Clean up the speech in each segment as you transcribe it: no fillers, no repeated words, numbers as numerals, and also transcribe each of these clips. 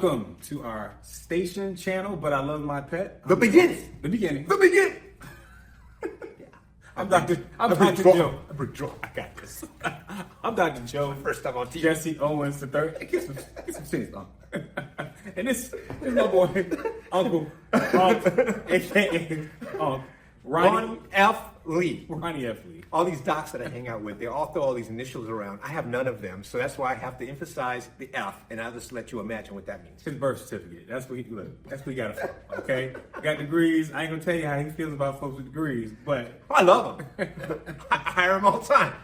Welcome to our station channel, But I Love My Pet. The beginning. The beginning. The beginning. I'm Dr. Joe. I got this. I'm Dr. Joe. First time on TV. Jesse Owens III. Hey, get some sense on. And this is my boy, Uncle, aka Ronnie F. Lee. Ronnie F. Lee. All these docs that I hang out with, they all throw all these initials around. I have none of them, so that's why I have to emphasize the F, and I'll just let you imagine what that means. His birth certificate. That's what he got it for. Okay? Got degrees. I ain't gonna tell you how he feels about folks with degrees, but I love them. I hire them all the time.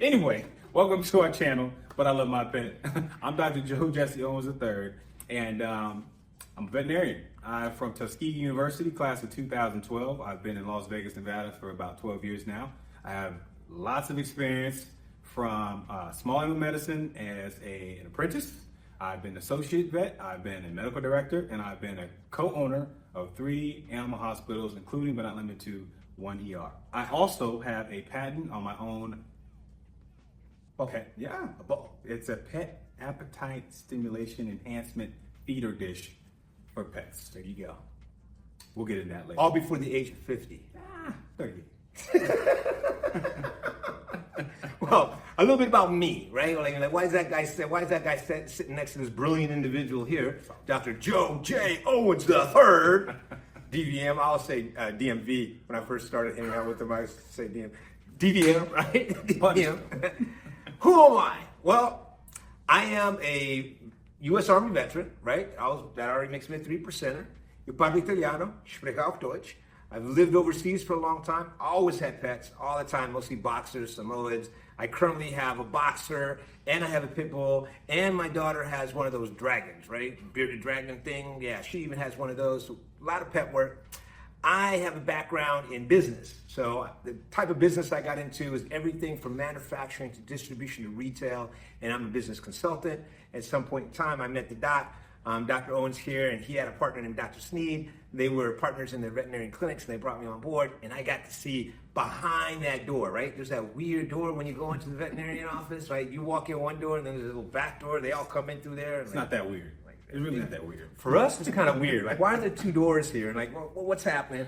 Anyway, welcome to our channel, But I Love My Pet. I'm Dr. Joe Jesse Owens III, and I'm a veterinarian. I'm from Tuskegee University, class of 2012. I've been in Las Vegas, Nevada for about 12 years now. I have lots of experience from small animal medicine as an apprentice. I've been an associate vet, I've been a medical director, and I've been a co-owner of 3 animal hospitals, including but not limited to 1 ER. I also have a patent on my own. Okay, yeah, it's a pet appetite stimulation enhancement feeder dish for pets. There you go. We'll get into that later. All before the age of 50. 30. Well, a little bit about me, right? Like why is that guy sitting next to this brilliant individual here, Dr. Joe J. Owens III, DVM? I'll say DMV. When I first started hanging out with him, I used to say DVM, right? DVM. Who am I? Well, I am a U.S. Army veteran, right? That already makes me a 3%er. Ich parlo italiano, spreche auch Deutsch. I've lived overseas for a long time. I always had pets, all the time, mostly boxers, Samoyeds. I currently have a boxer, and I have a pit bull, and my daughter has one of those dragons, right? Bearded dragon thing. Yeah, she even has one of those. So a lot of pet work. I have a background in business. So the type of business I got into is everything from manufacturing to distribution to retail, and I'm a business consultant. At some point in time, I met the doc, Dr. Owens here, and he had a partner named Dr. Sneed. They were partners in their veterinarian clinics, and they brought me on board, and I got to see behind that door, right? There's that weird door when you go into the veterinarian office, right? You walk in one door, and then there's a little back door. They all come in through there. It's not that weird. It's really not that weird. For us, it's kind of weird. Like, why are there 2 doors here? And like, well, what's happening?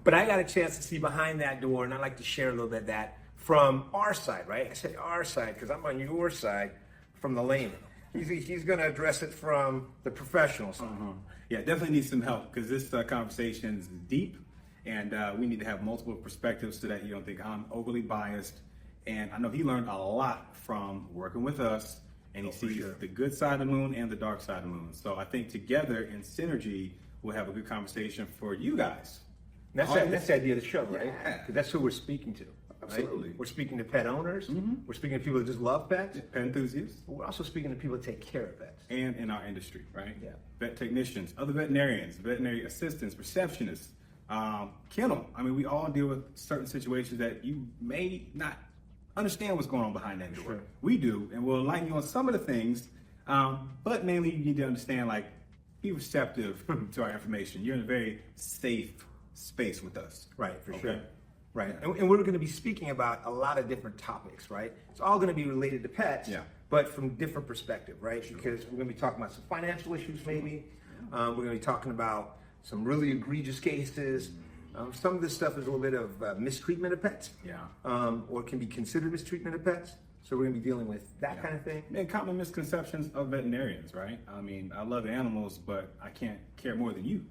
But I got a chance to see behind that door, and I'd like to share a little bit of that from our side, right? I say our side because I'm on your side from the layman. He's going to address it from the professional side. Yeah, definitely needs some help because this conversation is deep, and we need to have multiple perspectives so that you don't think I'm overly biased. And I know he learned a lot from working with us, and he sees the good side of the moon and the dark side of the moon. So I think together in synergy, we'll have a good conversation for you guys. That's the idea of the show, right? Yeah. 'Cause that's who we're speaking to. Right? Absolutely. We're speaking to pet owners. We're speaking to people that just love pets. Pet enthusiasts. But we're also speaking to people that take care of pets. And in our industry, right? Yeah. Vet technicians, other veterinarians, veterinary assistants, receptionists, kennel. I mean, we all deal with certain situations that you may not understand what's going on behind that door. Sure. We do, and we'll enlighten you on some of the things, but mainly you need to understand, like, be receptive to our information. You're in a very safe space with us. Right, for sure. Right, and we're going to be speaking about a lot of different topics, right? It's all going to be related to pets, but from different perspective, right? Sure. Because we're going to be talking about some financial issues, maybe. We're going to be talking about some really egregious cases. Some of this stuff is a little bit of mistreatment of pets, or can be considered mistreatment of pets. So we're going to be dealing with that kind of thing. And common misconceptions of veterinarians, right? I mean, I love animals, but I can't care more than you,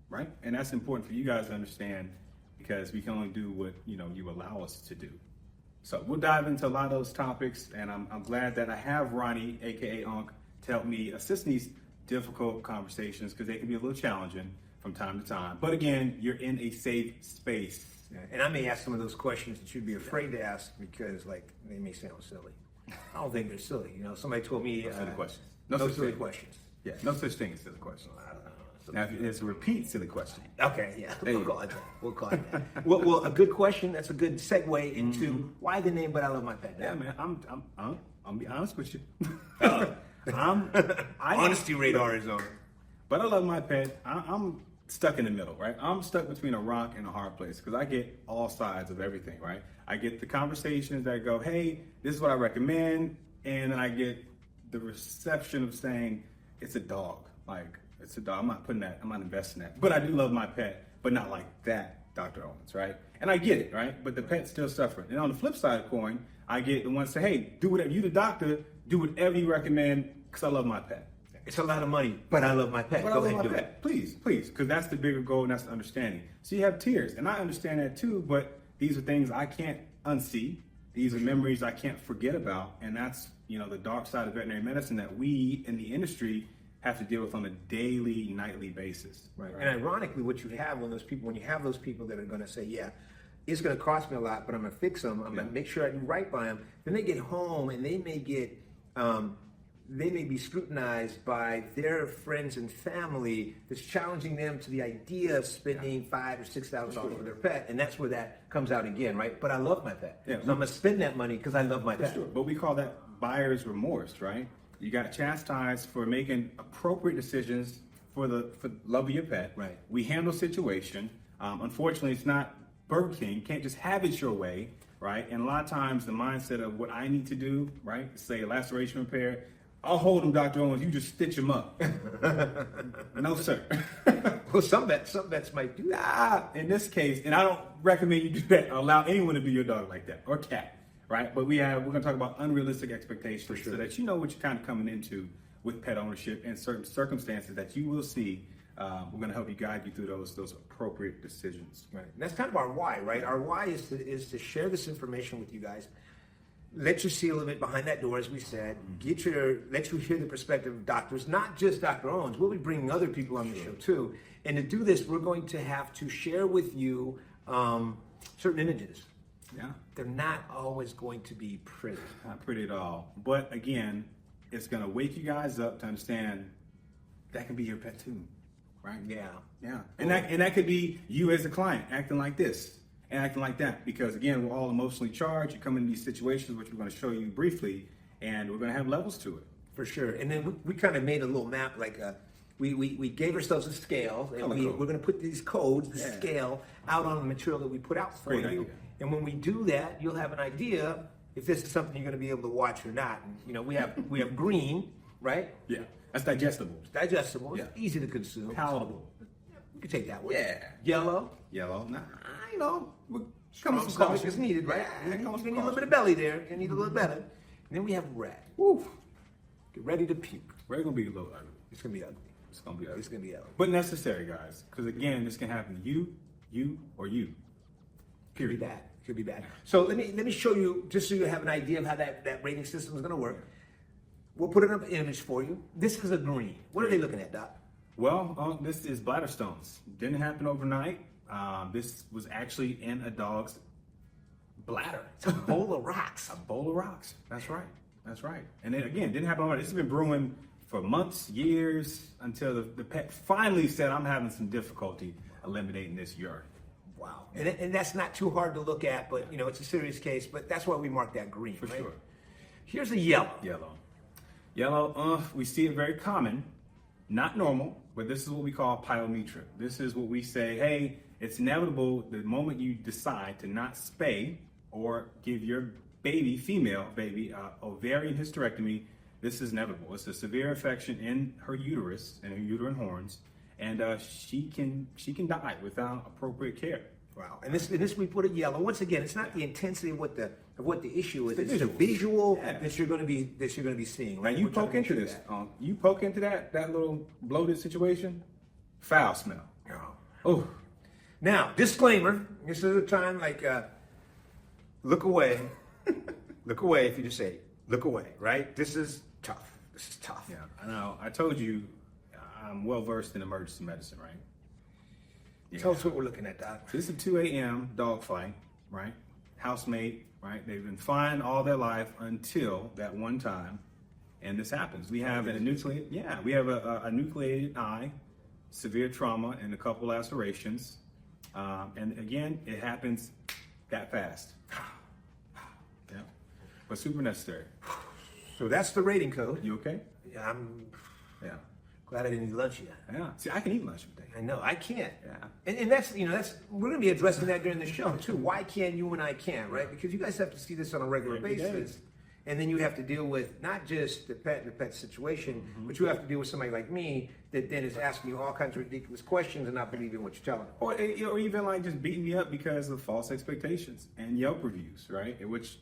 right? And that's important for you guys to understand because we can only do what you allow us to do. So we'll dive into a lot of those topics, and I'm glad that I have Ronnie, aka Unc, to help me assist in these difficult conversations because they can be a little challenging from time to time. But again, you're in a safe space. Yeah. And I may ask some of those questions that you'd be afraid to ask because, like, they may sound silly. I don't think they're silly. Somebody told me silly questions. No silly questions. Yeah, no such thing as silly questions. I don't know. Now, if it's a repeat silly question. Okay, yeah, we'll call it that. Well, a good question. That's a good segue into why the name. But I love my pet. Yeah, man. I'm be honest with you. Honesty radar is on. But I love my pet. I'm stuck in the middle, right? I'm stuck between a rock and a hard place because I get all sides of everything, right? I get the conversations that go, hey, this is what I recommend, and then I get the reception of saying it's a dog. Like, it's a dog. I'm not investing that. But I do love my pet, but not like that, Dr. Owens, right? And I get it, right? But the pet's still suffering. And on the flip side of the coin, I get the ones say, hey, do whatever, you the doctor, do whatever you recommend, because I love my pet. It's a lot of money, but I love my pet. But Go I ahead love and my do pet. Please, because that's the bigger goal and that's the understanding. So you have tears, and I understand that too, but these are things I can't unsee. These are memories I can't forget about, and that's, the dark side of veterinary medicine that we in the industry have to deal with on a daily, nightly basis. Right. And ironically, what you have when you have those people that are going to say, yeah, it's going to cost me a lot, but I'm going to fix them. I'm going to make sure I do right by them. Then they get home and they may be scrutinized by their friends and family that's challenging them to the idea of spending $5,000 or $6,000 for their pet, and that's where that comes out again, right? But I love my pet, so I'm gonna spend that money because I love my pet. Sure. But we call that buyer's remorse, right? You got chastised for making appropriate decisions for the love of your pet. Right. We handle situation. Unfortunately, it's not Burger King. You can't just have it your way, right? And a lot of times the mindset of what I need to do, right? Say laceration repair. I'll hold them, Dr. Owens. You just stitch them up. No, sir. Well, some vets might do that. In this case, and I don't recommend you do that or allow anyone to do your dog like that or cat, right? But we're going to talk about unrealistic expectations so that you know what you're kind of coming into with pet ownership and certain circumstances that you will see. We're going to help you guide you through those appropriate decisions. Right. And that's kind of our why, right? Our why is to share this information with you guys. Let you see a little bit behind that door, as we said. Let you hear the perspective of doctors, not just Dr. Owens. We'll be bringing other people on the show too. And to do this, we're going to have to share with you certain images. Yeah, they're not always going to be pretty. Not pretty at all. But again, it's going to wake you guys up to understand that can be your pet too, right? Yeah. And that could be you as a client acting like this. And acting like that, because again, we're all emotionally charged. You come into these situations, which we're going to show you briefly, and we're going to have levels to it. For sure. And then we kind of made a little map, like we gave ourselves a scale, and we're going to put these codes, the scale, out on the material that we put out for you. Idea. And when we do that, you'll have an idea if this is something you're going to be able to watch or not. And, we have green, right? Yeah, that's digestible. It's digestible. It's easy to consume. Palatable. You can take that one. Yeah. Yellow. Nah. Some stomach is needed, right? Yeah, You need a little bit of belly there. You need a little better. And then we have red. Woo. Get ready to puke. Red's gonna be a little ugly. It's gonna be ugly. It's gonna be ugly. It's gonna be ugly. But necessary, guys. Because again, this can happen to you, or you. Could be bad. Could be bad. So let me show you, just so you have an idea of how that rating system is gonna work. We'll put an image for you. This is a green. What are they looking at, Doc? Well, this is Bladder Stones. Didn't happen overnight. This was actually in a dog's bladder. It's a bowl of rocks. A bowl of rocks. That's right. And then again, didn't happen overnight. This has been brewing for months, years, until the pet finally said, I'm having some difficulty eliminating this urine. Wow. And that's not too hard to look at, but it's a serious case, but that's why we mark that green, For right? sure. Here's a yellow. Yellow, we see it very common. Not normal, but this is what we call pyometra. This is what we say, hey, it's inevitable the moment you decide to not spay or give your female baby, ovarian hysterectomy, this is inevitable. It's a severe infection in her uterus and her uterine horns, and she can die without appropriate care. Wow. And this we put a yellow. Once again, it's not the intensity of what the issue is. It's the visual that you're going to be seeing. Right? Now you poke into this. You poke into that little bloated situation. Foul smell. Oh. Now, disclaimer. This is a time look away. Look away if you just say look away. Right? This is tough. Yeah. I know. I told you I'm well versed in emergency medicine, right? Yeah. Tell us what we're looking at, Doc. So this is a 2 a.m. dog fight, right? Housemate, right? They've been fine all their life until that one time, and this happens. We have a nucleated eye, severe trauma, and a couple lacerations. And again, it happens that fast. Yeah, but super necessary. So that's the rating code. You okay? Yeah, I'm Yeah. glad I didn't eat lunch yet. Yeah. See, I can eat lunch today. I know, I can't. Yeah. And that's we're going to be addressing that during the show too. Why can you and I can't, right? Because you guys have to see this on a regular basis. And then you have to deal with not just the pet and the pet situation, but you have to deal with somebody like me that then is asking you all kinds of ridiculous questions and not believing what you're telling them. Or even like just beating me up because of false expectations and Yelp reviews, right? In which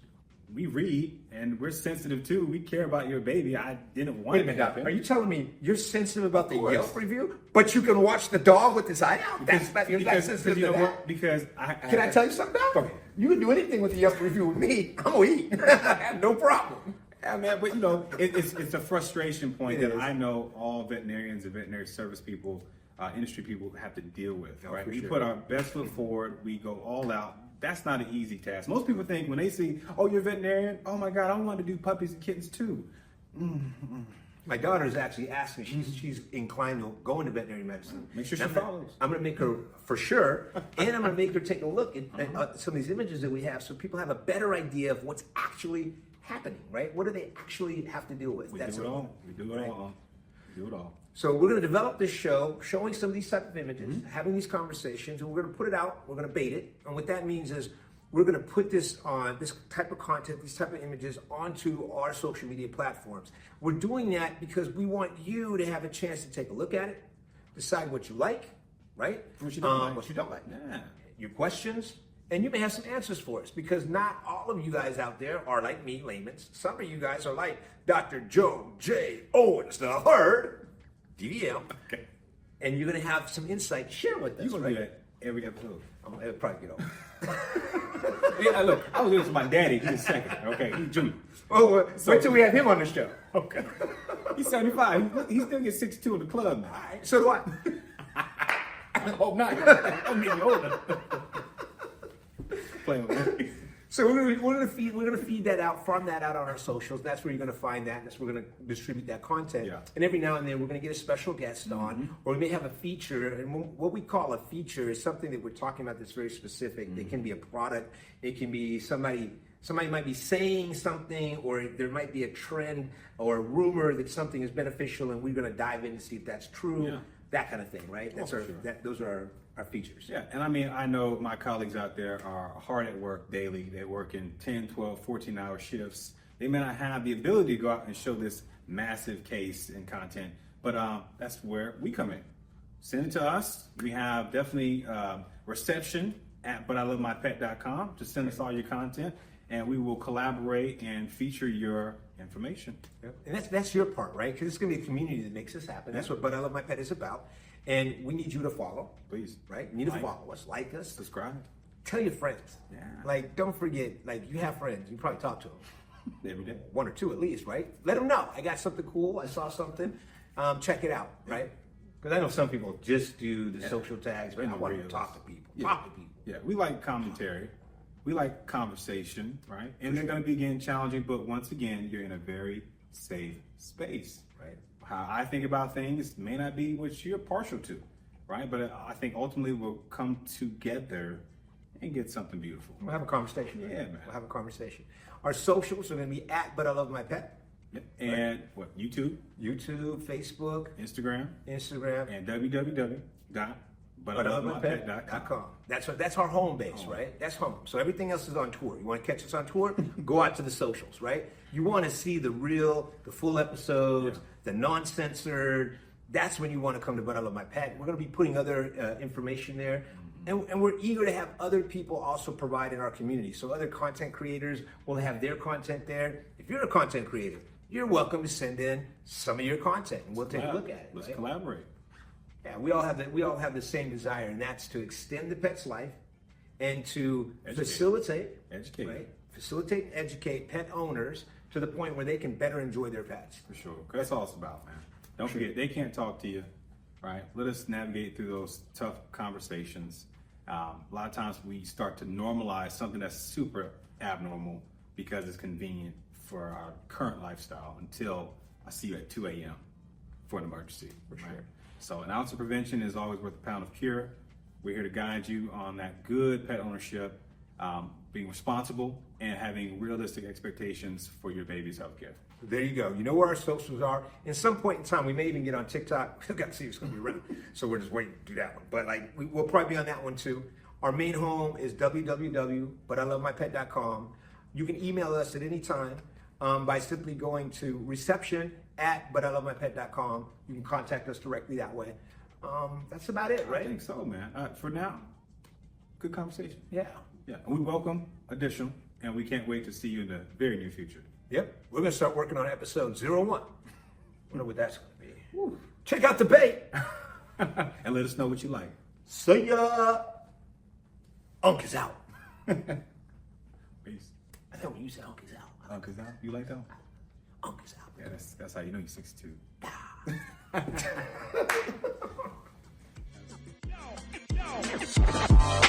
we read and we're sensitive too. We care about your baby. I didn't want Wait a it minute, to happen. are you telling me you're sensitive about the course. Yelp review, but you can watch the dog with his eye out? You're not sensitive you to know that? what? Because Can I tell you something, Doc? Go ahead. You can do anything with the Yelp review with me. I'm gonna eat. I have no problem. Yeah, man, but you know, it's a frustration point It that is. I know all veterinarians and veterinary service people, industry people have to deal with. Oh, Right? for We sure. put our best foot forward. We go all out. That's not an easy task. Most people think when they see, oh, you're a veterinarian. Oh my God, I want to do puppies and kittens too. My daughter is actually asking. She's inclined to go into veterinary medicine. Make sure she And follows. I'm going to make her for sure, and I'm going to make her take a look at some of these images that we have, so people have a better idea of what's actually happening. Right? What do they actually have to deal with? We do it all. We do it Right. all. We do it all. So we're going to develop this show, showing some of these type of images, having these conversations, and we're going to put it out. We're going to bait it, and what that means is we're going to put this type of content, these type of images onto our social media platforms. We're doing that because we want you to have a chance to take a look at it, decide what you like, right? What you don't like. What you don't like. Yeah. Your questions, and you may have some answers for us, because not all of you guys out there are like me, layman's. Some of you guys are like Dr. Joe J. Owens the third. DVM, Okay. and you're gonna have some insight to share with us. You're going right? to do that every episode. It'll probably get over. Yeah, look, I was doing this with my daddy. He's second. Okay, he's junior. Oh, wait till we have him on the show. Okay. He's 75. He still gets 62 in the club now. So do I. I hope not. I'm getting older. Playing with me. So we're gonna feed that out, farm that out on our socials. That's where you're gonna find that, and that's where we're gonna distribute that content. Yeah. And every now and then we're gonna get a special guest on, or we may have a feature. And what we call a feature is something that we're talking about that's very specific. It can be a product. It can be somebody might be saying something, or there might be a trend or a rumor that something is beneficial, and we're gonna dive in to see if that's true. Yeah. That kind of thing, right? That's for sure. those are our features. Yeah, and I mean, I know my colleagues out there are hard at work daily. They work in 10, 12, 14-hour shifts. They may not have the ability to go out and show this massive case and content, but that's where we come in. Send it to us. We have definitely reception at butilovemypet.com to send us all your content, and we will collaborate and feature your information. Yep. And that's your part, right? Because it's going to be a community that makes this happen. That's what But I Love My Pet is about. And we need you to follow. Please. Right? You need to Like. follow us, like us, Subscribe. tell your friends. Yeah. Like, don't forget, like, you have friends. You probably talk to them. Every day. One or two at least, right? Let them know. I got something cool. I saw something. Check it out, right? Because I know some people just do the social tags, but I want to Reels. talk to people. Yeah. Talk to people. Yeah, we like commentary. We like conversation, right? And they're going to be getting challenging, but once again, you're in a very safe space, Right. How I think about things may not be what you're partial to, right? But I think ultimately we'll come together and get something beautiful. We'll have a conversation. Right? Yeah, man. We'll have a conversation. Our socials are going to be at But I Love My Pet. Yep. And what? YouTube, YouTube, Facebook, Instagram, Instagram, and www.butilovemypet.com. That's our home base, right? That's home. So everything else is on tour. You want to catch us on tour? Go out to the socials, right? You want to see the full episodes, the non-censored. That's when you want to come to But I Love My Pet. We're going to be putting other information there. And we're eager to have other people also provide in our community. So other content creators will have their content there. If you're a content creator, you're welcome to send in some of your content, and we'll take a look at it. Let's right? collaborate. Yeah, we all have the same desire, and that's to extend the pet's life and to facilitate, Educate. right? Facilitate and educate pet owners to the point where they can better enjoy their pets. For sure. 'Cause that's all it's about, man. Don't forget, they can't talk to you, right? Let us navigate through those tough conversations. A lot of times we start to normalize something that's super abnormal because it's convenient for our current lifestyle until I see you at 2 a.m. for an emergency. For right? sure. So an ounce of prevention is always worth a pound of cure. We're here to guide you on that good pet ownership, being responsible, and having realistic expectations for your baby's healthcare. There you go. You know where our socials are. In some point in time, we may even get on TikTok. We've got to see who's going to be around. So we're just waiting to do that one. But we'll probably be on that one too. Our main home is www.butilovemypet.com. You can email us at any time. by simply going to reception@butilovemypet.com. You can contact us directly that way. That's about it, I right? think so, man. For now, good conversation. Yeah. Yeah, we welcome additional, and we can't wait to see you in the very near future. Yep. We're going to start working on episode 01. Wonder what that's going to be. Woo. Check out the bait. And let us know what you like. See ya. Unk is out. Peace. I think when you say Unk is out. Cause now you like that one? Unk is out. Yeah, that's how you know you're 6'2". Yo.